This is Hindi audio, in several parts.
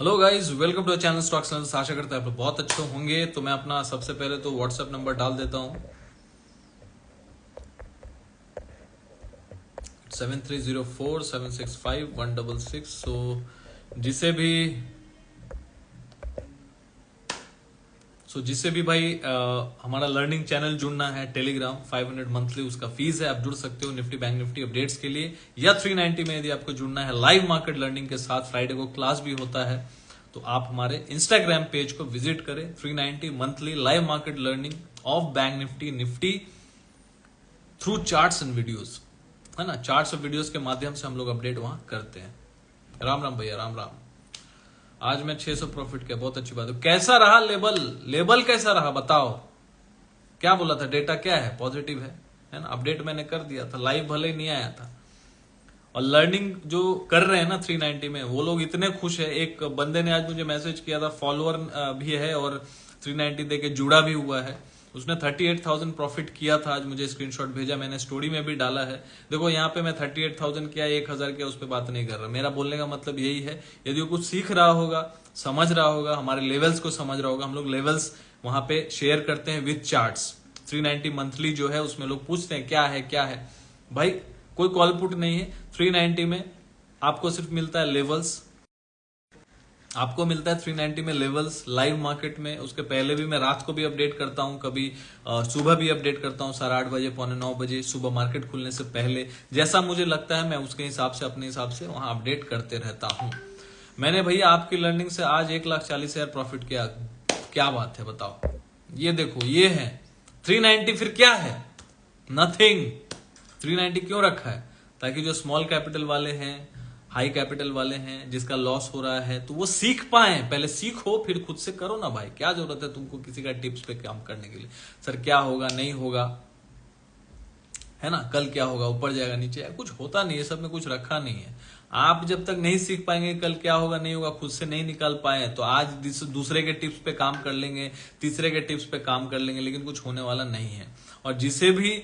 Hello guys, welcome to channel stocks analysis. आशा करता है आप लोग बहुत अच्छे होंगे। तो मैं अपना सबसे पहले तो व्हाट्सएप नंबर डाल देता हूँ 7304765166। जिसे भी जिससे भी भाई हमारा लर्निंग चैनल जुड़ना है, टेलीग्राम 500 मंथली उसका फीस है, आप जुड़ सकते हो निफ्टी बैंक निफ्टी अपडेट्स के लिए। या 390 में यदि आपको जुड़ना है लाइव मार्केट लर्निंग के साथ, फ्राइडे को क्लास भी होता है, तो आप हमारे इंस्टाग्राम पेज को विजिट करें। 390 monthly live market learning of bank Nifty Nifty through charts and videos, है ना। चार्ट्स और वीडियोस के माध्यम से हम लोग अपडेट वहां करते हैं। राम राम भैया, राम राम। आज मैं 600 प्रॉफिट किया, बहुत अच्छी बात है। कैसा रहा लेबल कैसा रहा बताओ। क्या बोला था, डेटा क्या है, पॉजिटिव है ना। अपडेट मैंने कर दिया था, लाइव भले ही नहीं आया था। और लर्निंग जो कर रहे हैं ना 390 में, वो लोग इतने खुश है। एक बंदे ने आज मुझे मैसेज किया था, फॉलोअर भी है और 390 देके जुड़ा भी हुआ है। उसने 38,000 प्रॉफिट किया था। आज मुझे स्क्रीनशॉट भेजा, मैंने स्टोरी में भी डाला है। देखो यहाँ पे मैं 38,000 किया, 1,000 किया, उस पर बात नहीं कर रहा। मेरा बोलने का मतलब यही है, यदि वो कुछ सीख रहा होगा, समझ रहा होगा, हमारे लेवल्स को समझ रहा होगा। हम लोग लेवल्स वहां पे शेयर करते हैं विथ चार्ट्स। 390 मंथली जो है उसमें लोग पूछते हैं क्या है क्या है। भाई कोई कॉल पुट नहीं है। 390 में आपको सिर्फ मिलता है लेवल्स, आपको मिलता है 390 में लेवल्स लाइव मार्केट में। उसके पहले भी मैं रात को भी अपडेट करता हूं, कभी सुबह भी अपडेट करता हूं, 8:30 बजे, 8:45 बजे सुबह मार्केट खुलने से पहले। जैसा मुझे लगता है मैं उसके हिसाब से, अपने हिसाब से वहां अपडेट करते रहता हूं। मैंने भैया आपकी लर्निंग से आज 1,40,000 प्रॉफिट किया। क्या बात है बताओ। ये देखो, ये है 390, फिर क्या है, नथिंग। 390 क्यों रखा है? ताकि जो स्मॉल कैपिटल वाले हैं, हाई कैपिटल वाले हैं, जिसका लॉस हो रहा है, तो वो सीख पाए। पहले सीखो फिर खुद से करो ना भाई। क्या जरूरत है तुमको किसी का टिप्स पे काम करने के लिए। सर क्या होगा, नहीं होगा, है ना, कल क्या होगा, ऊपर जाएगा नीचे जाएगा, कुछ होता नहीं है। सब में कुछ रखा नहीं है। आप जब तक नहीं सीख पाएंगे कल क्या होगा नहीं होगा, खुद से नहीं निकाल पाए, तो आज दूसरे के टिप्स पे काम कर लेंगे, तीसरे के टिप्स पे काम कर लेंगे, लेकिन कुछ होने वाला नहीं है। और जिसे भी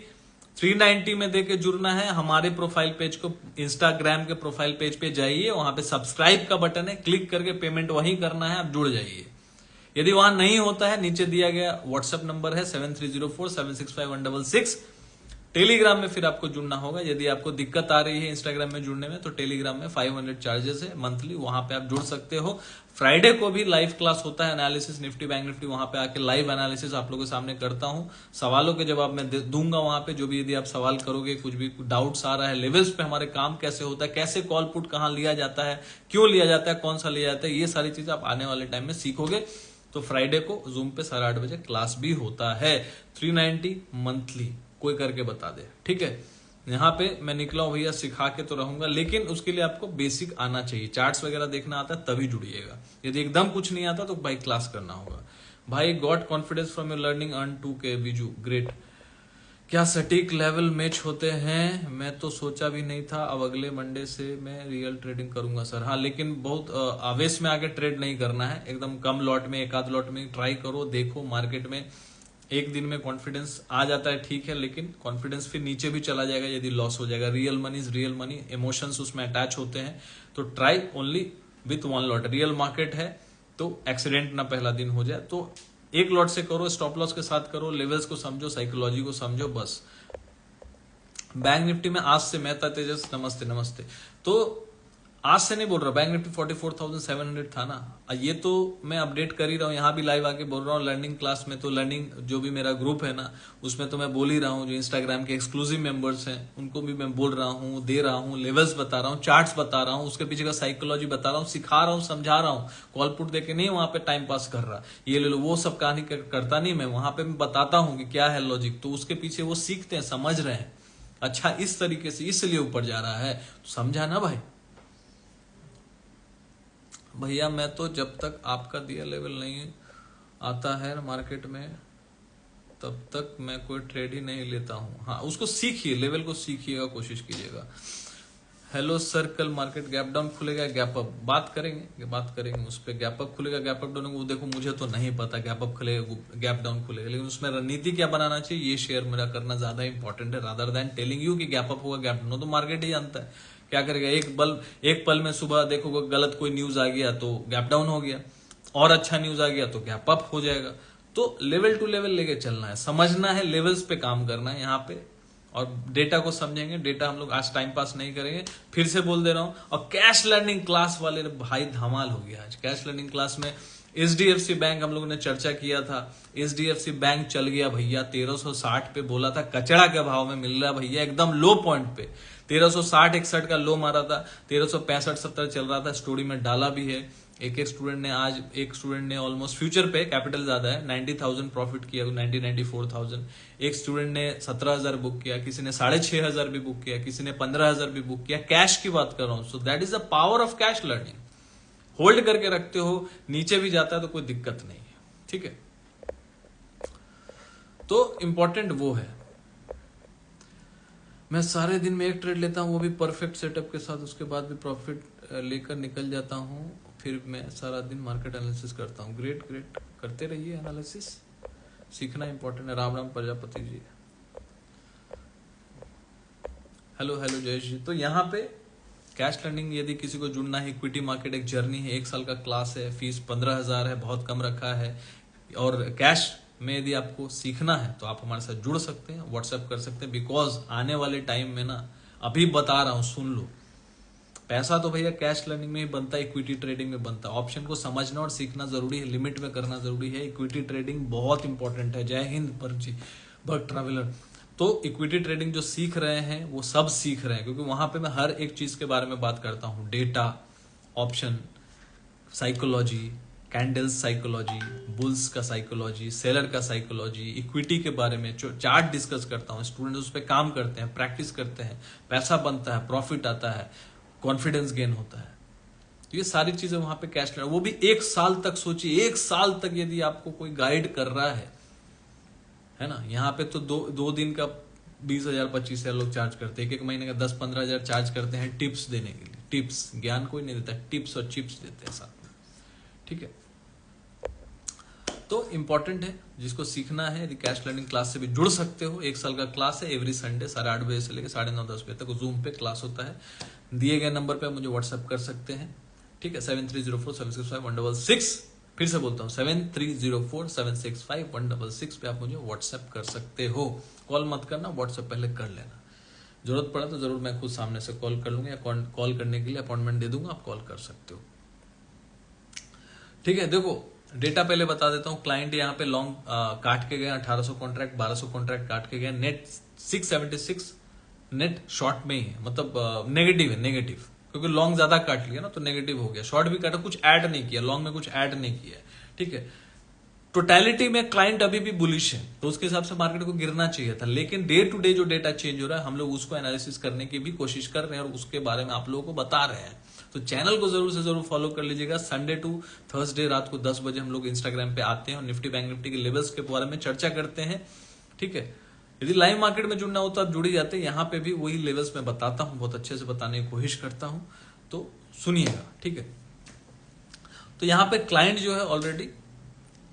390 में देके जुड़ना है, हमारे प्रोफाइल पेज को, इंस्टाग्राम के प्रोफाइल पेज पे जाइए, वहां पे सब्सक्राइब का बटन है, क्लिक करके पेमेंट वहीं करना है, आप जुड़ जाइए। यदि वहां नहीं होता है, नीचे दिया गया व्हाट्सएप नंबर है 7304765166। टेलीग्राम में फिर आपको जुड़ना होगा। यदि आपको दिक्कत आ रही है इंस्टाग्राम में जुड़ने में, तो टेलीग्राम में 500 चार्जेस है मंथली, वहां पे आप जुड़ सकते हो। फ्राइडे को भी लाइव क्लास होता है, एनालिसिस निफ्टी बैंक निफ्टी, वहां पे आके लाइव एनालिसिस आप लोगों के सामने करता हूं। सवालों के जवाब मैं दूंगा वहां पे। जो भी यदि आप सवाल करोगे, कुछ भी डाउट्स आ रहा है, लेवल्स पे हमारे काम कैसे होता है, कैसे कॉल पुट कहां लिया जाता है, क्यों लिया जाता है, कौन सा लिया जाता है, ये सारी चीजें आप आने वाले टाइम में सीखोगे। तो फ्राइडे को जूम पे 8:30 बजे क्लास भी होता है। 390 मंथली कोई करके बता दे, ठीक है। यहाँ पे मैं निकला हूं भैया, सिखा के तो रहूंगा, लेकिन उसके लिए आपको बेसिक आना चाहिए। चार्ट्स वगैरह देखना आता है तभी जुड़िएगा। यदि एकदम कुछ नहीं आता तो भाई क्लास करना होगा। भाई got confidence from your learning, earn 2K Biju, great. क्या सटीक लेवल मैच होते हैं? मैं तो सोचा भी नहीं था। अब अगले मंडे से मैं रियल ट्रेडिंग करूंगा सर। हाँ, लेकिन बहुत आवेश में आके ट्रेड नहीं करना है। एकदम कम लॉट में, एक आध लॉट में ट्राई करो, देखो मार्केट में। एक दिन में कॉन्फिडेंस आ जाता है, ठीक है, लेकिन कॉन्फिडेंस फिर नीचे भी चला जाएगा यदि लॉस हो जाएगा। Real money is real money, emotions उसमें अटैच होते हैं। तो try only with one lot. Real market है तो एक्सीडेंट ना पहला दिन हो जाए, तो एक लॉट से करो, स्टॉप लॉस के साथ करो, लेवल्स को समझो, साइकोलॉजी को समझो, बस। बैंक निफ्टी में आज से मैं था तेजस, नमस्ते नमस्ते। तो आज से नहीं बोल रहा, बैंक निफ्टी 44,700 था ना। ये तो मैं अपडेट कर ही रहा हूँ, यहाँ भी लाइव आके बोल रहा हूँ। लर्निंग क्लास में तो, लर्निंग जो भी मेरा ग्रुप है ना, उसमें तो मैं बोल ही रहा हूँ। जो इंस्टाग्राम के एक्सक्लूसिव मेंबर्स हैं उनको भी मैं बोल रहा हूँ, दे रहा हूँ, लेवल्स बता रहा हूँ, चार्ट्स बता रहा हूँ, उसके पीछे का साइकोलॉजी बता रहा हूँ, सिखा रहा हूँ, समझा रहा हूँ। कॉल पुट देके नहीं वहां पे टाइम पास कर रहा, ये ले लो वो सब कहानी करता नहीं मैं। वहां पे मैं बताता हूँ कि क्या है लॉजिक, तो उसके पीछे वो सीखते हैं, समझ रहे हैं। अच्छा, इस तरीके से इसलिए ऊपर जा रहा है, समझा ना भाई। भैया मैं तो जब तक आपका दिया लेवल नहीं आता है मार्केट में, तब तक मैं कोई ट्रेड ही नहीं लेता हूं। हाँ, उसको सीखिए, लेवल को सीखिएगा, कोशिश कीजिएगा। हेलो सर, कल मार्केट गैप डाउन खुलेगा, गैप अप? बात करेंगे उस पर। गैप अप खुलेगा, गैप अप डाउन, वो देखो मुझे तो नहीं पता गैप अप खुलेगा गैप डाउन खुलेगा, लेकिन उसमें रणनीति क्या बनाना चाहिए, ये शेयर मेरा करना ज्यादा इंपॉर्टेंट है, रादर देन टेलिंग यू कि गैप अप होगा गैप डाउन। तो मार्केट ही जानता है क्या करेगा, एक पल में सुबह देखोगे गलत कोई न्यूज आ गया तो गैप डाउन हो गया, और अच्छा न्यूज आ गया तो गैप अप हो जाएगा। तो लेवल टू लेवल लेके चलना है, समझना है, लेवल्स पे काम करना है यहाँ पे, और डेटा को समझेंगे। डेटा हम लोग आज टाइम पास नहीं करेंगे, फिर से बोल दे रहा हूं। और कैश लर्निंग क्लास वाले भाई धमाल हो गया आज। कैश लर्निंग क्लास में HDFC बैंक हम लोगों ने चर्चा किया था। HDFC बैंक चल गया भैया 1360 पे, बोला था कचड़ा के भाव में मिल रहा भैया, एकदम लो पॉइंट पे 1360-61 का लो मारा था, 1365-70 चल रहा था। स्टोरी में डाला भी है। एक स्टूडेंट ने ऑलमोस्ट फ्यूचर पे कैपिटल ज्यादा है 90,000 प्रॉफिट किया, 94,000। एक स्टूडेंट ने 17,000 बुक किया, किसी ने 6,500 भी बुक किया, किसी ने 15,000 भी बुक किया। कैश की बात कर रहा हूं। So that is the power of cash learning. Hold करके रखते हो, नीचे भी जाता है तो कोई दिक्कत नहीं है, ठीक है। तो इंपॉर्टेंट वो है। मैं सारे दिन में एक ट्रेड लेता हूं, वो भी परफेक्ट सेटअप के साथ, उसके बाद भी प्रॉफिट लेकर निकल जाता हूं, फिर मैं सारा दिन मार्केट एनालिसिस करता हूं। ग्रेट करते रहिए एनालिसिस, सीखना इंपॉर्टेंट है। राम राम प्रजापति जी, हेलो जयेश जी। तो यहाँ पे कैश लर्निंग यदि किसी को जुड़ना है, इक्विटी मार्केट एक जर्नी है, 1 साल का क्लास है, फीस 15,000 है, बहुत कम रखा है। और कैश में यदि आपको सीखना है तो आप हमारे साथ जुड़ सकते हैं, व्हाट्सएप कर सकते हैं। बिकॉज आने वाले टाइम में ना, अभी बता रहा हूं, सुन लो, पैसा तो भैया कैश लर्निंग में ही बनता है, इक्विटी ट्रेडिंग में बनता है। ऑप्शन को समझना और सीखना जरूरी है, लिमिट में करना जरूरी है। इक्विटी ट्रेडिंग बहुत इंपॉर्टेंट है। जय हिंद बर्ग ट्रैवलर। तो इक्विटी ट्रेडिंग जो सीख रहे हैं वो सब सीख रहे हैं, क्योंकि वहां पे मैं हर एक चीज के बारे में बात करता हूं। Data, option, psychology, candles psychology, bulls का साइकोलॉजी, सेलर का साइकोलॉजी, इक्विटी के बारे में चार्ट डिस्कस करता हूं। स्टूडेंट उस पर काम करते हैं, प्रैक्टिस करते हैं, पैसा बनता है, प्रॉफिट आता है, कॉन्फिडेंस गेन होता है। तो ये सारी चीजें वहां पे कैश लर्निंग, वो भी 1 साल तक। सोचिए 1 साल तक यदि आपको कोई गाइड कर रहा है ना। यहाँ पे तो दो दिन का 20,000 25,000 लोग चार्ज करते हैं, एक महीने का 10-15 हजार चार्ज करते हैं टिप्स देने के लिए। टिप्स, ज्ञान कोई नहीं देता, टिप्स और चिप्स देते हैं साथ में, ठीक है। तो इंपॉर्टेंट है, जिसको सीखना है यदि कैश लर्निंग क्लास से भी जुड़ सकते हो। 1 साल का क्लास है, एवरी संडे 8:30 बजे से लेकर 9:30-10 बजे तक जूम पे क्लास होता है। दिए गए नंबर पे मुझे व्हाट्सएप कर सकते हैं, ठीक है। 7304765166। फिर से बोलता हूँ 7304765166 पे आप मुझे व्हाट्सएप कर सकते हो। कॉल मत करना, व्हाट्सएप पहले कर लेना। जरूरत पड़ा तो जरूर मैं खुद सामने से कॉल कर लूंगा, या कॉल करने के लिए अपॉइंटमेंट दे दूंगा, आप कॉल कर सकते हो, ठीक है। देखो डेटा पहले बता देता हूं। क्लाइंट यहाँ पे लॉन्ग काट के गए 1800 कॉन्ट्रैक्ट, 1200 कॉन्ट्रैक्ट काट के गए। नेट 676 नेट शॉर्ट में ही है, मतलब नेगेटिव, क्योंकि लॉन्ग ज्यादा काट लिया ना तो नेगेटिव हो गया। शॉर्ट भी काटा, कुछ ऐड नहीं किया, लॉन्ग में कुछ ऐड नहीं किया, ठीक है। टोटलिटी में क्लाइंट अभी भी बुलिश है, तो उसके हिसाब से मार्केट को गिरना चाहिए था। लेकिन डे टू डे जो डेटा चेंज हो रहा है, हम लोग उसको एनालिसिस करने की भी कोशिश कर रहे हैं, और उसके बारे में आप लोगों को बता रहे हैं। तो चैनल को जरूर से जरूर फॉलो कर लीजिएगा। संडे टू थर्सडे रात को 10 बजे हम लोग इंस्टाग्राम पे आते हैं और निफ्टी बैंक निफ्टी के लेवल्स के बारे में चर्चा करते हैं, ठीक है। यदि लाइव मार्केट में जुड़ना हो तो आप जुड़ ही जाते हैं। यहाँ पे भी वही लेवल्स में बताता हूँ, बहुत अच्छे से बताने की कोशिश करता हूँ, तो सुनिएगा, ठीक है। तो यहाँ पे क्लाइंट जो है ऑलरेडी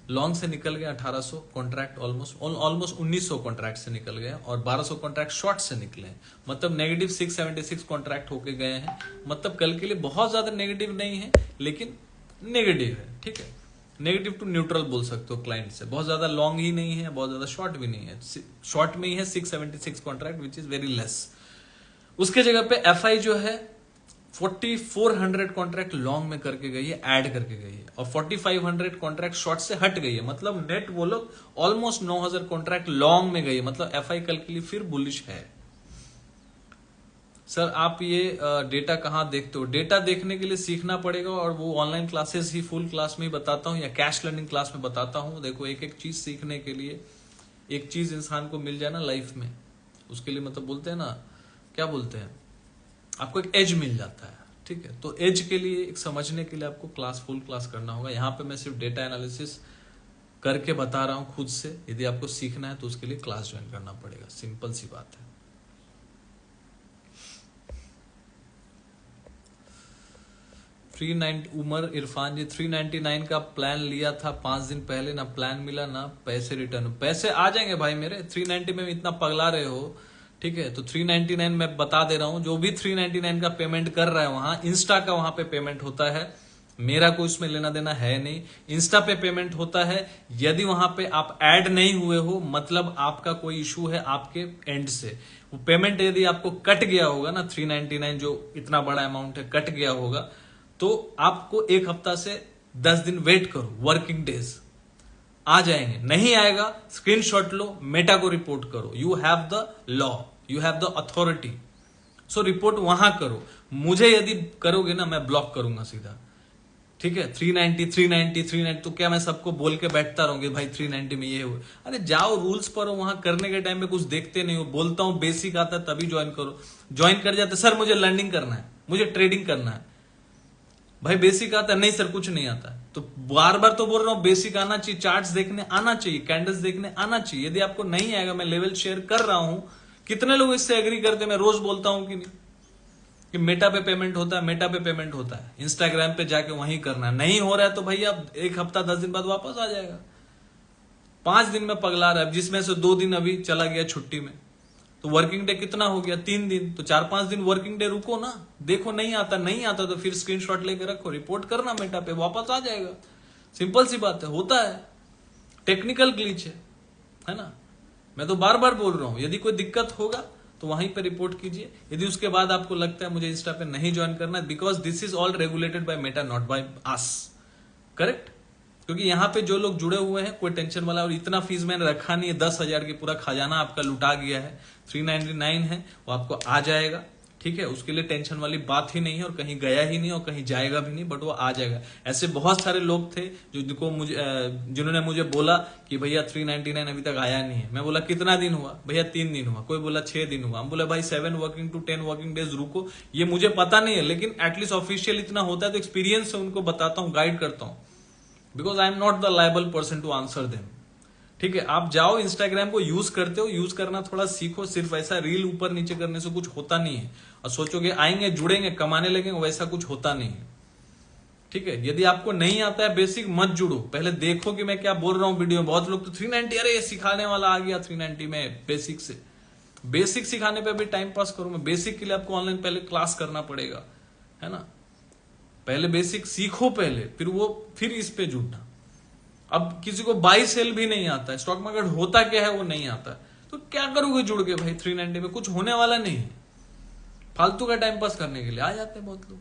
लॉन्ग से निकल गया 1800 कॉन्ट्रैक्ट, ऑलमोस्ट 1900 कॉन्ट्रैक्ट से निकल गए, और 1200 कॉन्ट्रैक्ट शॉर्ट से निकले हैं, मतलब नेगेटिव 676 कॉन्ट्रैक्ट होके गए हैं। मतलब कल के लिए बहुत ज्यादा नेगेटिव नहीं है, लेकिन नेगेटिव है, ठीक है। नेगेटिव टू न्यूट्रल बोल सकते हो क्लाइंट से। बहुत ज्यादा लॉन्ग ही नहीं है, बहुत ज्यादा शॉर्ट भी नहीं है, शॉर्ट में ही है 676 contract, which is very less. उसके जगह पे एफआई जो है 4400 कॉन्ट्रैक्ट लॉन्ग में करके गई है, ऐड करके गई है, और 4500 कॉन्ट्रैक्ट शॉर्ट से हट गई है। मतलब नेट वो लोग ऑलमोस्ट 9000 कॉन्ट्रैक्ट लॉन्ग में गई है। मतलब एफआई कल के लिए फिर बुलिश है। सर आप ये डेटा कहाँ देखते हो? डेटा देखने के लिए सीखना पड़ेगा, और वो ऑनलाइन क्लासेस ही फुल क्लास में ही बताता हूँ, या कैश लर्निंग क्लास में बताता हूँ। देखो एक एक चीज सीखने के लिए, एक चीज इंसान को मिल जाए ना लाइफ में, उसके लिए मतलब बोलते हैं ना, क्या बोलते हैं, आपको एक एज मिल जाता है, ठीक है। तो एज के लिए, एक समझने के लिए आपको फुल क्लास करना होगा। यहाँ पे मैं सिर्फ डेटा एनालिसिस करके बता रहा हूँ खुद से। यदि आपको सीखना है तो उसके लिए क्लास ज्वाइन करना पड़ेगा, सिंपल सी बात है। उमर इरफान जी 399 का प्लान लिया था 5 दिन पहले, ना प्लान मिला ना पैसे रिटर्न। पैसे आ जाएंगे भाई मेरे। 390 में इतना पगला रहे हो ठीक है, तो 399 मैं बता दे रहा हूं, जो भी 399 का पेमेंट कर रहा है वहां इंस्टा का वहां पे पेमेंट होता है, मेरा कोई उसमें लेना देना है नहीं। इंस्टा पे पेमेंट होता है, यदि वहां पे आप ऐड नहीं हुए हो मतलब आपका कोई इशू है आपके एंड से। वो पेमेंट यदि आपको कट गया होगा ना 399 जो इतना बड़ा अमाउंट है कट गया होगा, तो आपको 1 हफ्ता से 10 दिन वेट करो, वर्किंग डेज आ जाएंगे। नहीं आएगा स्क्रीनशॉट लो, मेटा को रिपोर्ट करो। You have the law, you have the authority, so report वहां करो। मुझे यदि करोगे ना मैं ब्लॉक करूंगा सीधा, ठीक है। 390 तो क्या मैं सबको बोल के बैठता रहूंगी भाई 390 में ये हुआ? अरे जाओ रूल्स पर हो, वहां करने के टाइम में कुछ देखते नहीं हो। बोलता हूं बेसिक आता है तभी ज्वाइन करो, ज्वाइन कर जाते सर मुझे लर्निंग करना है, मुझे ट्रेडिंग करना है। भाई बेसिक आता है? नहीं सर कुछ नहीं आता। तो बार बार तो बोल रहा हूं बेसिक आना चाहिए, चार्ट्स देखने आना चाहिए, कैंडल्स देखने आना चाहिए। यदि आपको नहीं आएगा, मैं लेवल शेयर कर रहा हूं, कितने लोग इससे एग्री करते हैं? मैं रोज बोलता हूं कि नहीं कि मेटा पे पेमेंट होता है, मेटा पे पेमेंट होता है, इंस्टाग्राम पे जाके वहीं करना है। नहीं हो रहा है तो भैया 1 हफ्ता 10 दिन बाद वापस आ जाएगा। 5 दिन में पगला रहा है, जिसमें से 2 दिन अभी चला गया छुट्टी में, तो वर्किंग डे कितना हो गया? 3 दिन। तो 4-5 दिन वर्किंग डे रुको ना, देखो नहीं आता तो फिर स्क्रीनशॉट लेके रखो, रिपोर्ट करना मेटा पे, वापस आ जाएगा। सिंपल सी बात है, होता है, टेक्निकल ग्लिच है ना। मैं तो बार बार बोल रहा हूं, यदि कोई दिक्कत होगा तो वहीं पे रिपोर्ट कीजिए। यदि उसके बाद आपको लगता है मुझे इंस्टा पे नहीं ज्वाइन करना, because this is all regulated by Meta, not by us, correct. क्योंकि यहाँ पे जो लोग जुड़े हुए हैं कोई टेंशन वाला, और इतना फीस मैंने रखा नहीं है, 10,000 की पूरा खजाना आपका लुटा गया है। 399 है वो आपको आ जाएगा, ठीक है, उसके लिए टेंशन वाली बात ही नहीं है, और कहीं गया ही नहीं और कहीं जाएगा भी नहीं, बट वो आ जाएगा। ऐसे बहुत सारे लोग थे जिन्होंने मुझे बोला कि भैया 399 अभी तक आया नहीं है। मैं बोला कितना दिन हुआ? भैया 3 दिन हुआ। कोई बोला 6 दिन हुआ। हम बोला भाई 7 वर्किंग टू 10 वर्किंग डेज रुको। ये मुझे पता नहीं है, लेकिन एटलीस्ट ऑफिशियल इतना होता है, तो एक्सपीरियंस से उनको बताता हूँ, गाइड करता हूँ, because I am not the liable person to answer them. ठीक है, आप जाओ इंस्टाग्राम को यूज करते हो, यूज करना थोड़ा सीखो। सिर्फ ऐसा रील ऊपर नीचे करने से कुछ होता नहीं है, और सोचोगे आएंगे जुड़ेंगे कमाने लगेंगे, वैसा कुछ होता नहीं है। ठीक है, यदि आपको नहीं आता है बेसिक मत जुड़ो, पहले देखो कि मैं क्या बोल रहा हूं वीडियो में। बहुत लोग तो 390 अरे ये सिखाने वाला आ गया 390 में बेसिक से। बेसिक सिखाने पे भी टाइम पास करूं मैं? बेसिक के लिए आपको ऑनलाइन पहले क्लास करना पड़ेगा, है ना। पहले बेसिक सीखो पहले, फिर इस पे जुड़ना। अब किसी को बाई सेल भी नहीं आता है, स्टॉक मार्केट होता क्या है वो नहीं आता है, तो क्या करोगे जुड़ के भाई 390 में? कुछ होने वाला नहीं है। फालतू का टाइम पास करने के लिए आ जाते हैं बहुत लोग।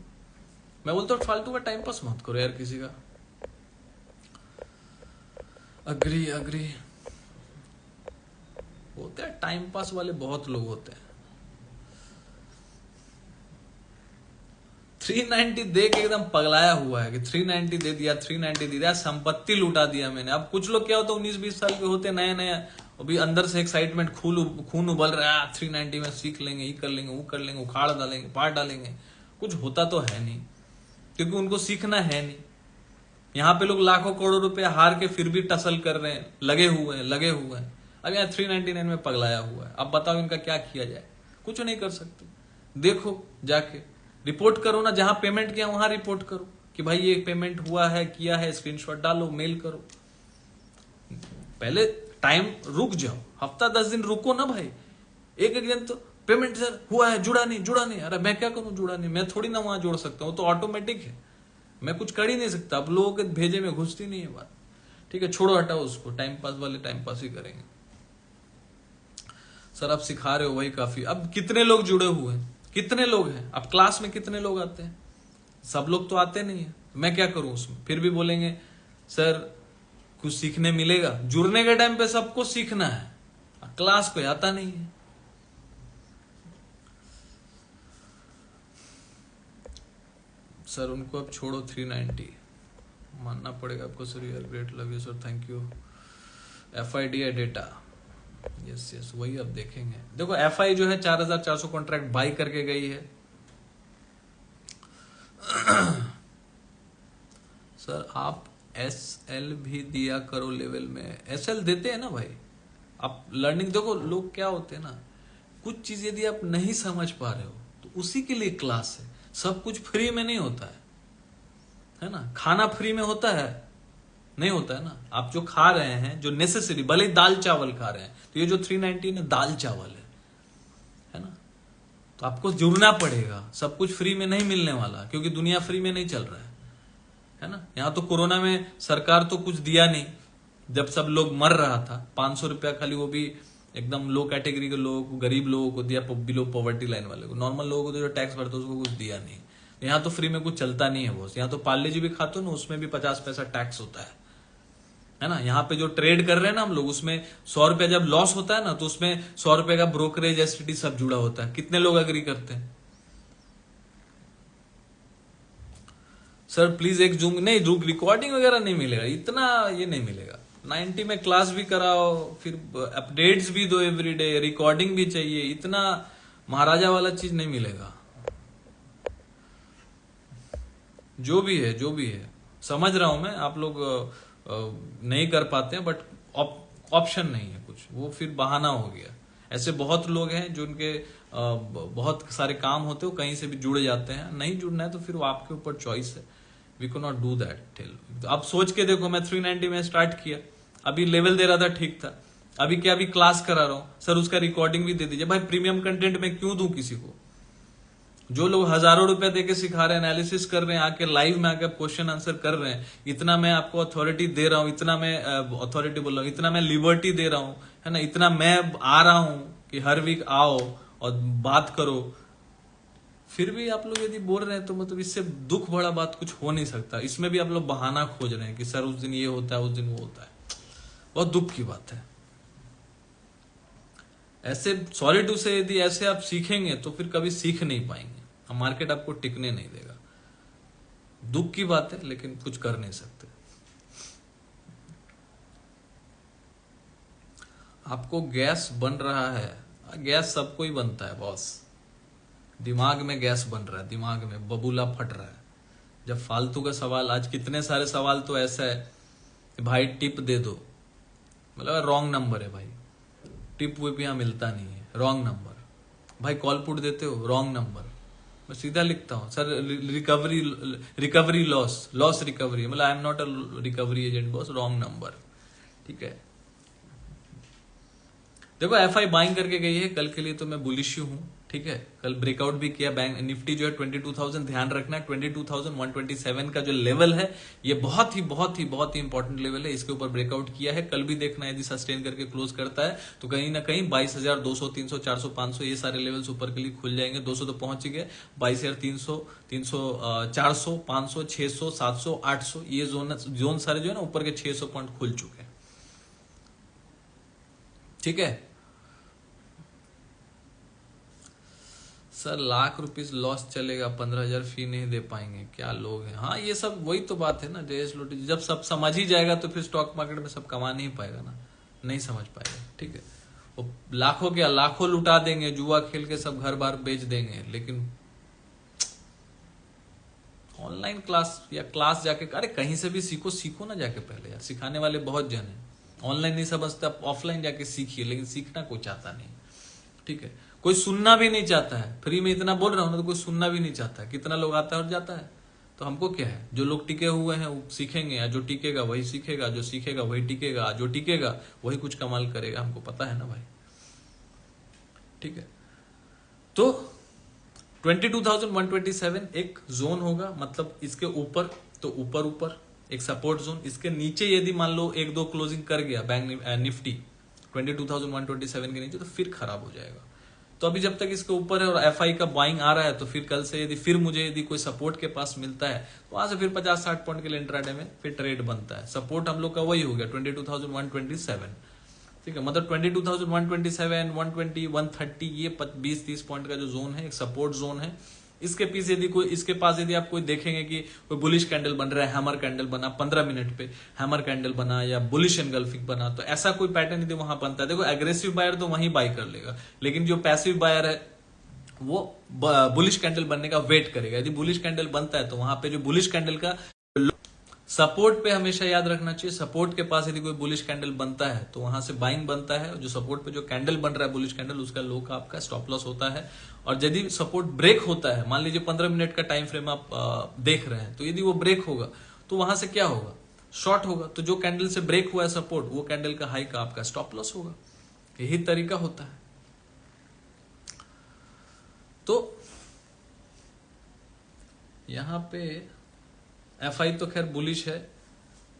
मैं बोलता हूँ फालतू का टाइम पास मत करो यार किसी का। अग्री होते हैं टाइम पास वाले, बहुत लोग होते हैं। 390 दे के एकदम पगलाया हुआ है कि 390 दे दिया, 390 दे दिया, संपत्ति लुटा दिया मैंने। अब कुछ लोग क्या होता है 19-20 साल के होते, नए अभी अंदर से एक्साइटमेंट, खून उबल रहा है, 390 में सीख लेंगे, ये कर लेंगे, वो कर लेंगे, उखाड़ डालेंगे, पार डालेंगे। कुछ होता तो है नहीं, क्योंकि उनको सीखना है नहीं। यहाँ पे लोग लाखों करोड़ों रुपए हार के फिर भी टसल कर रहे हैं, लगे हुए हैं। अब यहाँ 399 में पगलाया हुआ है। अब बताओ इनका क्या किया जाए? कुछ नहीं कर सकते। देखो जाके रिपोर्ट करो ना, जहां पेमेंट किया वहां रिपोर्ट करो कि भाई ये पेमेंट हुआ है, किया है, स्क्रीनशॉट डालो, मेल करो। पहले टाइम रुक जाओ, हफ्ता 10 दिन रुको ना भाई। एक दिन तो पेमेंट सर हुआ है, जुड़ा नहीं। अरे मैं क्या करूं? जुड़ा नहीं, मैं थोड़ी ना वहां जोड़ सकता हूं, तो ऑटोमेटिक है, मैं कुछ कर ही नहीं सकता। अब लोगों के भेजे में घुसती नहीं है बात। ठीक है, छोड़ो, हटाओ उसको। टाइम पास वाले टाइम पास ही करेंगे। सर आप सिखा रहे हो वही काफी। अब कितने लोग जुड़े हुए हैं, कितने लोग हैं? अब क्लास में कितने लोग आते हैं? सब लोग तो आते नहीं है, मैं क्या करूं उसमें? फिर भी बोलेंगे सर कुछ सीखने मिलेगा। जुड़ने के टाइम पे सबको सीखना है, क्लास कोई आता नहीं है। सर उनको अब छोड़ो, 390 मानना पड़ेगा आपको। सर यार great, love you sir, thank you. FID है डेटा, यस वही अब देखेंगे। देखो FI जो है 4,400 कॉन्ट्रैक्ट बाई करके गई है। सर आप SL भी दिया करो लेवल में। SL देते हैं ना भाई। आप लर्निंग देखो, लोग क्या होते हैं ना, कुछ चीज यदि आप नहीं समझ पा रहे हो तो उसी के लिए क्लास है। सब कुछ फ्री में नहीं होता है ना। खाना फ्री में होता है? नहीं होता है ना। आप जो खा रहे हैं, जो नेसेसरी, भले ही दाल चावल खा रहे हैं, तो ये जो 390 है दाल चावल है। तो आपको जुड़ना पड़ेगा। सब कुछ फ्री में नहीं मिलने वाला, क्योंकि दुनिया फ्री में नहीं चल रहा है ना। यहाँ तो कोरोना में सरकार तो कुछ दिया नहीं, जब सब लोग मर रहा था 500 रुपया खाली, वो भी एकदम लो कैटेगरी के लोगों को, गरीब लोगों को दिया, बिलो पॉवर्टी लाइन वाले को। नॉर्मल लोगों को तो जो टैक्स भरते उसको कुछ दिया नहीं। यहाँ तो फ्री में कुछ चलता नहीं है बॉस। यहाँ तो पार्ले जी भी खाते हो ना, उसमें भी 50 पैसा टैक्स होता है ना। यहाँ पे जो ट्रेड कर रहे हैं ना हम लोग, उसमें 100 रुपया जब लॉस होता है ना, तो उसमें 100 रुपए का ब्रोकरेज एसटीडी सब जुड़ा होता है। कितने लोग अग्री करते हैं? सर प्लीज एक जूम नहीं, रिकॉर्डिंग वगैरह नहीं मिलेगा, इतना ये नहीं मिलेगा। 90 में क्लास भी कराओ, फिर अपडेट्स भी दो एवरीडे, रिकॉर्डिंग भी चाहिए, इतना महाराजा वाला चीज नहीं मिलेगा। जो भी है समझ रहा हूं मैं, आप लोग नहीं कर पाते हैं, बट ऑप्शन नहीं है कुछ, वो फिर बहाना हो गया। ऐसे बहुत लोग हैं जो उनके बहुत सारे काम होते हो, कहीं से भी जुड़ जाते हैं। नहीं जुड़ना है तो फिर वो आपके ऊपर चॉइस है। वी को नॉट डू दैट टिल। आप सोच के देखो, मैं 390 में स्टार्ट किया, अभी लेवल दे रहा था, ठीक था। अभी क्या, अभी क्लास करा रहा हूं, सर उसका रिकॉर्डिंग भी दे दीजिए। भाई प्रीमियम कंटेंट में क्यों दूं किसी को? जो लोग हजारों रुपए देके सिखा रहे हैं, एनालिसिस कर रहे हैं, आके लाइव में आके क्वेश्चन आंसर कर रहे हैं, इतना मैं आपको अथॉरिटी दे रहा हूं, इतना मैं अथॉरिटी बोल रहा हूं, इतना मैं लिबर्टी दे रहा हूं, है ना, इतना मैं आ रहा हूं कि हर वीक आओ और बात करो, फिर भी आप लोग यदि बोल रहे हैं तो मतलब इससे दुख बड़ा बात कुछ हो नहीं सकता। इसमें भी आप लोग बहाना खोज रहे हैं कि सर उस दिन ये होता है, उस दिन वो होता है। बहुत दुख की बात है। ऐसे सॉरी टू से यदि ऐसे आप सीखेंगे तो फिर कभी सीख नहीं पाएंगे, मार्केट आपको टिकने नहीं देगा। दुख की बात है, लेकिन कुछ कर नहीं सकते। आपको गैस बन रहा है, गैस सबको ही बनता है बॉस। दिमाग में गैस बन रहा है, दिमाग में बबूला फट रहा है। जब फालतू का सवाल, आज कितने सारे सवाल तो ऐसा है कि भाई टिप दे दो, मतलब रॉन्ग नंबर है भाई, टिप वो भी यहाँ मिलता नहीं है, रॉन्ग नंबर। भाई कॉल पुट देते हो, रॉन्ग नंबर। मैं सीधा लिखता हूँ सर रिकवरी लॉस रिकवरी, मतलब आई am not a recovery agent boss, wrong number. ठीक है, देखो एफआई बाइंग करके गई है, कल के लिए तो मैं बुलिश हूं। ठीक है, कल ब्रेकआउट भी किया बैंक निफ्टी जो है 22,000, ध्यान रखना है 22,127 का जो लेवल है, ये बहुत ही इंपॉर्टेंट लेवल है। इसके ऊपर ब्रेकआउट किया है, कल भी देखना यदि सस्टेन करके क्लोज करता है तो कहीं ना कहीं 22,200, 300, 400, 500 ये सारे लेवल्स ऊपर के लिए खुल जाएंगे। 200 तो पहुंच ही गए, 22,300, 400, 500, 600, 700, 800 ये जोन सारे जो है ना ऊपर के 600 पॉइंट खुल चुके हैं। ठीक है सर, ₹1,00,000 लॉस चलेगा, 15,000 फी नहीं दे पाएंगे, क्या लोग हैं। हाँ ये सब वही तो बात है ना जयेश लोटी, जब सब समझ ही जाएगा तो फिर स्टॉक मार्केट में सब कमा नहीं पाएगा ना, नहीं समझ पाएगा। ठीक है, वो लाखों के लाखों लुटा देंगे, जुआ खेल के सब घर बार बेच देंगे, लेकिन ऑनलाइन क्लास या क्लास जाके, अरे कहीं से भी सीखो ना जाके, पहले यार सिखाने वाले बहुत जन है। ऑनलाइन नहीं समझते, आप ऑफलाइन जाके सीखिए, लेकिन सीखना कोई चाहता नहीं। ठीक है, कोई सुनना भी नहीं चाहता है। फ्री में इतना बोल रहा हूं ना, तो कोई सुनना भी नहीं चाहता है। कितना लोग आता है और जाता है। तो हमको क्या है, जो लोग टिके हुए हैं वो सीखेंगे, या जो टिकेगा वही सीखेगा, जो सीखेगा वही टिकेगा, जो टिकेगा वही कुछ कमाल करेगा, हमको पता है ना भाई। ठीक है, तो 22,127 एक जोन होगा, मतलब इसके ऊपर तो ऊपर एक सपोर्ट जोन, इसके नीचे यदि मान लो 1-2 क्लोजिंग कर गया बैंक निफ्टी 22,127 के नीचे, तो फिर खराब हो जाएगा। तो अभी जब तक इसके ऊपर है और एफआई का बाइंग आ रहा है, तो फिर कल से यदि फिर मुझे यदि कोई सपोर्ट के पास मिलता है तो वहां से फिर 50-60 पॉइंट के लिए इंट्राडे में फिर ट्रेड बनता है। सपोर्ट हम लोग का वही हो गया 22,127। ठीक है, मतलब 22,127, 120, 130 ये 20-30 पॉइंट का जो जोन है, एक सपोर्ट जोन है। इसके पास यदि आप कोई देखेंगे कि कोई बुलिश कैंडल बन रहा है, हैमर कैंडल बना 15 मिनट पे, हैमर कैंडल बना या बुलिश एनगल्फिंग बना, तो ऐसा कोई पैटर्न यदि वहां बनता है, देखो एग्रेसिव बायर तो वहीं बाई कर लेगा, लेकिन जो पैसिव बायर है वो बुलिश कैंडल बनने का वेट करेगा। यदि बुलिश कैंडल बनता है तो वहां पे जो बुलिश कैंडल का सपोर्ट पे हमेशा याद रखना चाहिए, सपोर्ट के पास यदि कोई बुलिश कैंडल बनता है तो वहां से बाइंग बनता है, जो सपोर्ट पे जो कैंडल बन रहा है बुलिश कैंडल, उसका लो का आपका स्टॉप लॉस होता है। और यदि सपोर्ट ब्रेक होता है, मान लीजिए 15 मिनट का टाइम फ्रेम आप देख रहे हैं, तो यदि वो ब्रेक होगा तो वहां से क्या होगा, शॉर्ट होगा। तो जो कैंडल से ब्रेक हुआ है सपोर्ट, वो कैंडल का हाई का आपका स्टॉप लॉस होगा। यही तरीका होता है। तो यहां पे एफआई तो खैर बुलिश है,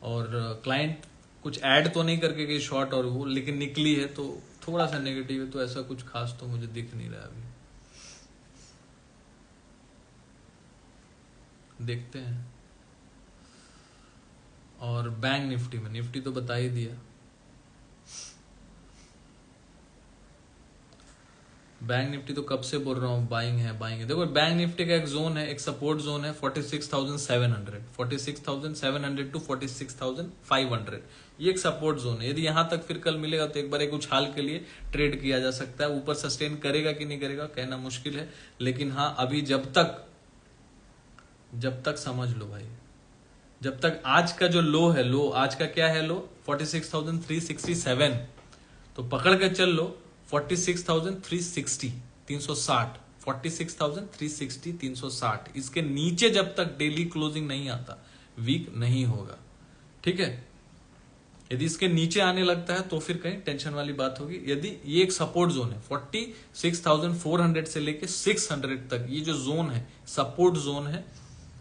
और क्लाइंट कुछ ऐड तो नहीं करके गई शॉर्ट और वो, लेकिन निकली है तो थोड़ा सा नेगेटिव है, तो ऐसा कुछ खास तो मुझे दिख नहीं रहा अभी। देखते हैं। और बैंक निफ्टी में, निफ्टी तो बता ही दिया। बैंक निफ्टी तो कब से बोल रहा हूँ बाइंग है बाइंग है। देखो बैंक निफ्टी का एक जोन है, एक सपोर्ट जोन है 46,700 टू 46,500, ये एक सपोर्ट जोन है। यदि यहां तक फिर कल मिलेगा तो एक बार एक उछाल के लिए ट्रेड किया जा सकता है। ऊपर सस्टेन करेगा कि नहीं करेगा कहना मुश्किल है, लेकिन हाँ अभी जब तक समझ लो भाई, जब तक आज का जो लो है, लो आज का क्या है, लो 46,367, तो पकड़ के चल लो 46,360, 360, 46,360, 360, इसके नीचे जब तक डेली क्लोजिंग नहीं आता वीक नहीं होगा। ठीक है, यदि इसके नीचे आने लगता है तो फिर कहीं टेंशन वाली बात होगी। यदि ये एक सपोर्ट जोन है 46,400 से लेके 600 तक, ये जो जोन है सपोर्ट जोन है,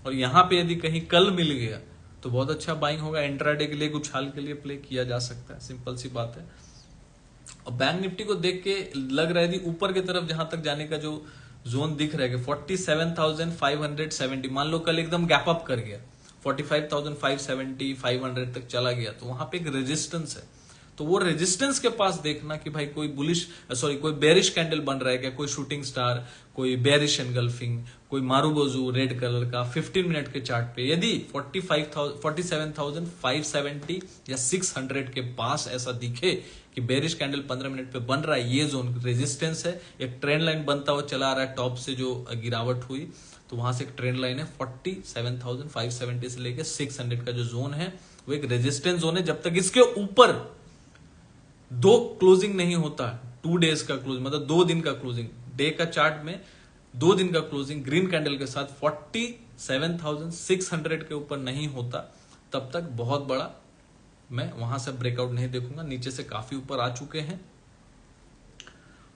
और यहां पे यदि कहीं कल मिल गया तो बहुत अच्छा बाइंग होगा। इंट्राडे के लिए उछाल के लिए प्ले किया जा सकता है, सिंपल सी बात है। और बैंक निफ्टी को देख के लग रहा है यदि ऊपर की तरफ जहां तक जाने का जो जोन दिख रहा है 47,570, मान लो कल एकदम गैप अप कर गया 45,570, 500 तक चला गया, तो वहां पे एक रेजिस्टेंस है। तो वो रेजिस्टेंस के पास देखना कि भाई कोई कोई बेरिश कैंडल बन रहा है क्या, कोई शूटिंग स्टार, कोई बेरिश एनगल्फिंग, कोई मारूबोजू रेड कलर का 15 मिनट के चार्ट पे यदि 47,570 या 600 के पास ऐसा दिखे कि बेरिश कैंडल 15 मिनट पे बन रहा है, ये जोन रेजिस्टेंस है। एक ट्रेंड लाइन बनता हुआ चला आ रहा है, टॉप से जो गिरावट हुई तो वहां से एक ट्रेंड लाइन है 47,570 से लेके 600 का जो जोन है वो एक रेजिस्टेंस जोन है। जब तक इसके ऊपर दो क्लोजिंग नहीं होता, 2 डेज का क्लोजिंग मतलब 2 दिन का क्लोजिंग, डे का चार्ट में 2 दिन का क्लोजिंग ग्रीन कैंडल के साथ 47,600 के ऊपर नहीं होता, तब तक बहुत बड़ा मैं वहां से ब्रेकआउट नहीं देखूंगा। नीचे से काफी ऊपर आ चुके हैं,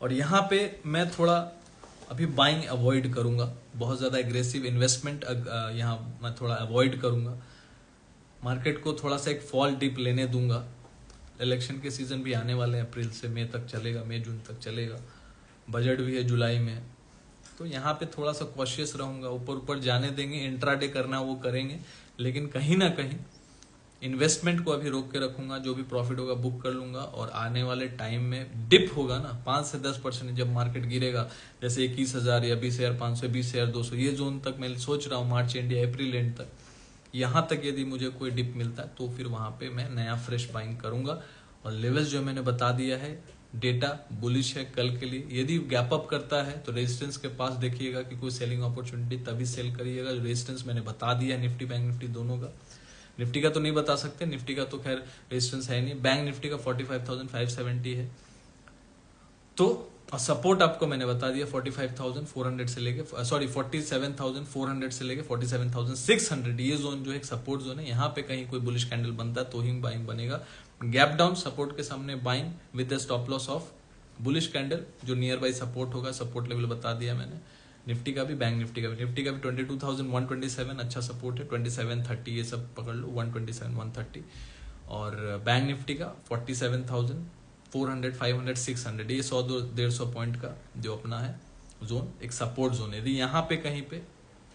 और यहां पे मैं थोड़ा अभी बाइंग अवॉइड करूंगा, बहुत ज्यादा एग्रेसिव इन्वेस्टमेंट यहां मैं थोड़ा अवॉइड करूंगा। मार्केट को थोड़ा सा एक फॉल डिप लेने दूंगा। इलेक्शन के सीजन भी आने वाले हैं, अप्रैल से मई तक चलेगा, मई जून तक चलेगा, बजट भी है जुलाई में, तो यहाँ पे थोड़ा सा कॉशियस रहूंगा। ऊपर ऊपर जाने देंगे, इंट्राडे करना वो करेंगे, लेकिन कहीं ना कहीं इन्वेस्टमेंट को अभी रोक के रखूंगा। जो भी प्रॉफिट होगा बुक कर लूंगा, और आने वाले टाइम में डिप होगा ना 5 से 10% जब मार्केट गिरेगा, जैसे 21,000 या 20,500, 20,200, ये जोन तक मैं सोच रहा हूँ मार्च एंड या अप्रैल एंड तक, यहां तक यदि मुझे कोई डिप मिलता है तो फिर वहां पे मैं नया फ्रेश बाइंग करूंगा। और लेवल्स जो मैंने बता दिया है, डेटा बुलिश है कल के लिए। यदि गैप अप करता है तो रेजिस्टेंस के पास देखिएगा कि कोई सेलिंग अपॉर्चुनिटी, तभी सेल करिएगा। जो रेजिस्टेंस मैंने बता दिया निफ्टी बैंक निफ्टी दोनों का, निफ्टी का तो नहीं बता सकते, निफ्टी का तो खैर रेजिस्टेंस है नहीं। बैंक निफ्टी का 45,570 है, तो सपोर्ट आपको मैंने बता दिया 47,400 से लेके 47,400 से लेके 47,600, ये जोन जो है एक सपोर्ट जोन है। यहाँ पे कहीं कोई बुलिश कैंडल बनता है तो ही बाइंग बनेगा। गैप डाउन सपोर्ट के सामने buying with stop loss of bullish candle, जो नियर बाई सपोर्ट होगा, सपोर्ट लेवल बता दिया मैंने। निफ्टी का भी, बैंक निफ्टी का भी, 22,127 अच्छा सपोर्ट है, 2730 ये सब पकड़ लो, 127 130, और बैंक निफ्टी का 47,400 500 600, ये 100-150 पॉइंट का जो अपना है जोन, एक सपोर्ट जोन है। यदि यहाँ पे कहीं पे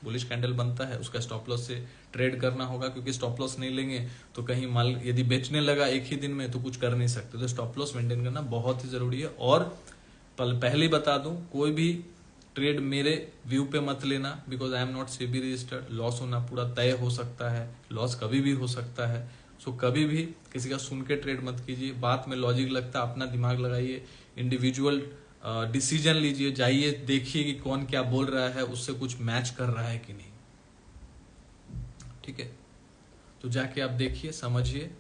बुलिश कैंडल बनता है उसका स्टॉप लॉस से ट्रेड करना होगा, क्योंकि स्टॉप लॉस नहीं लेंगे तो कहीं माल यदि बेचने लगा एक ही दिन में तो कुछ कर नहीं सकते, तो स्टॉप लॉस मेंटेन करना बहुत ही जरूरी है। और पहले ही बता दूं, कोई भी ट्रेड मेरे व्यू पे मत लेना, because I am not SEBI registered. Loss होना पूरा तय हो सकता है, लॉस कभी भी हो सकता है, सो कभी भी किसी का सुन के ट्रेड मत कीजिए। बात में लॉजिक लगता है, अपना दिमाग लगाइए, इंडिविजुअल डिसीजन लीजिए, जाइए देखिए कि कौन क्या बोल रहा है, उससे कुछ मैच कर रहा है कि नहीं, ठीक है। तो जाके आप देखिए, समझिए,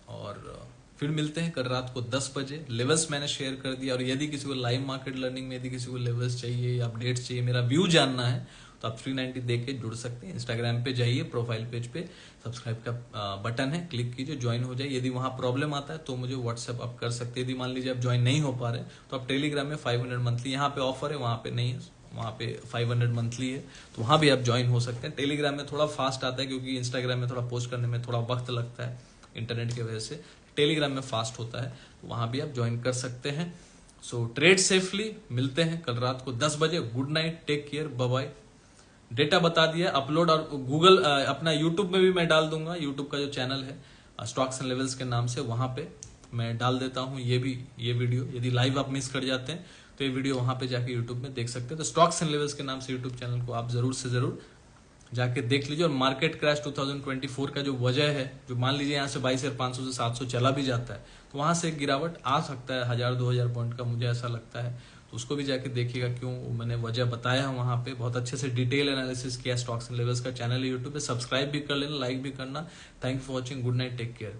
और फिर मिलते हैं कल रात को 10 बजे। लेवल्स मैंने शेयर कर दिया, और यदि किसी को लाइव मार्केट लर्निंग में यदि किसी को लेवल्स चाहिए या अपडेट्स चाहिए, मेरा व्यू जानना है, तो आप 390 देख के जुड़ सकते हैं। इंस्टाग्राम पे जाइए, प्रोफाइल पेज पे सब्सक्राइब का बटन है, क्लिक कीजिए, ज्वाइन हो जाइए। यदि वहां प्रॉब्लम आता है तो मुझे व्हाट्सएप आप कर सकते हैं। यदि मान लीजिए आप ज्वाइन नहीं हो पा रहे तो आप टेलीग्राम में 500 मंथली, यहाँ पे ऑफर है, वहां पे नहीं है, वहां पे 500 मंथली है, तो वहां भी आप ज्वाइन हो सकते हैं। टेलीग्राम में थोड़ा फास्ट आता है क्योंकि इंस्टाग्राम में थोड़ा पोस्ट करने में थोड़ा वक्त लगता है इंटरनेट की वजह से, टेलीग्राम में फास्ट होता है, तो वहां भी आप ज्वाइन कर सकते हैं। सो ट्रेड सेफली, मिलते हैं कल रात को 10 बजे। Good night, take care, bye bye. Data बता दिया, अपलोड और गूगल अपना यूट्यूब में भी मैं डाल दूंगा। यूट्यूब का जो चैनल है स्टॉक्स एंड लेवल्स के नाम से, वहां पे मैं डाल देता हूं ये वीडियो। यदि लाइव आप मिस कर जाते हैं तो ये वीडियो वहां पे जाके यूट्यूब में देख सकते हैं। तो स्टॉक्स एंड लेवल्स के नाम से यूट्यूब चैनल को आप जरूर से जरूर जाके देख लीजिए। और मार्केट क्रैश 2024 का जो वजह है, जो मान लीजिए यहाँ से 22,500 से 700 चला भी जाता है तो वहां से एक गिरावट आ सकता है 1000-2000 पॉइंट का, मुझे ऐसा लगता है। तो उसको भी जाके देखिएगा, क्यों मैंने वजह बताया है वहां पे, बहुत अच्छे से डिटेल एनालिसिस किया। स्टॉक्स एंड लेवल्स का चैनल है यूट्यूब पे, सब्सक्राइब भी कर लेना, लाइक भी करना। Thank you for watching, good night, take care.